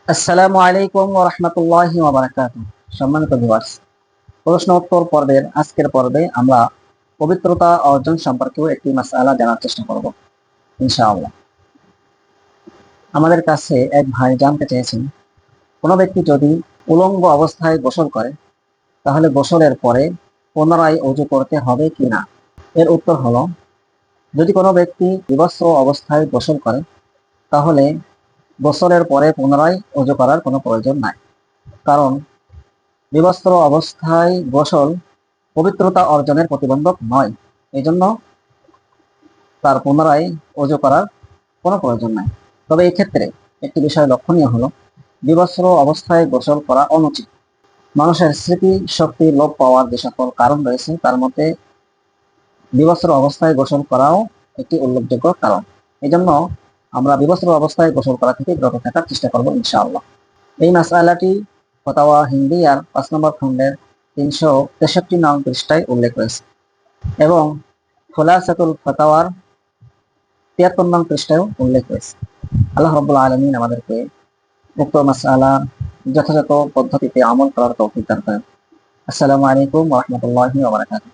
আসসালামু আলাইকুম ওয়া রাহমাতুল্লাহি ওয়া বারাকাতুহু। সম্মানিত ভিউয়ার্স, প্রশ্ন উত্তর পর্বের আজকের পর্বে আমরা পবিত্রতা অর্জন সম্পর্কেও একটি মাসআলা জানার চেষ্টা করব ইনশাআল্লাহ। আমাদের কাছে এক ভাই জানতে চেয়েছেন, কোনো ব্যক্তি যদি উলঙ্গ অবস্থায় গোসল করে তাহলে গোসলের পরে পুনরায় ওযু করতে হবে কিনা? এর উত্তর হলো, যদি কোনো ব্যক্তি বিবস্ত্র অবস্থায় গোসল করে তাহলে গোসলের পরে পুনরায় ওযু করার কোনো প্রয়োজন নাই। কারণ বিবস্ত্র অবস্থায় গোসল পবিত্রতা অর্জনের প্রতিবন্ধক নয়। এজন্য তার পুনরায় ওযু করার কোনো প্রয়োজন নাই। তবে এই ক্ষেত্রে একটি বিষয় লক্ষণীয় হলো, বিবস্ত্র অবস্থায় গোসল করা অনুচিত। মানুষের স্মৃতি শক্তি লোপ পাওয়ার যে সকল কারণ রয়েছে তার মধ্যে বিবস্ত্র অবস্থায় গোসল করাও একটি উল্লেখযোগ্য কারণ। এজন্য আমরা বিবস্ত্র অবস্থায় গোসল করা থেকে বিরত থাকার চেষ্টা করব ইনশাআল্লাহ। এই মাসআলাটি ফতাওয়া হিন্দিয়ার 5 নম্বর খণ্ডের 363 নং পৃষ্ঠায় উল্লেখ রয়েছে এবং খুলাসাতুল ফাতাওয়ার 73 নং পৃষ্ঠায়ও উল্লেখ রয়েছে। আল্লাহ রাব্বুল আলামিন আমাদেরকে উক্ত মাসআলা যথাযথ পদ্ধতিতে আমল করার তৌফিক দান করেন। আসসালামু আলাইকুম ওয়া রাহমাতুল্লাহি ওয়া বারাকাতুহু।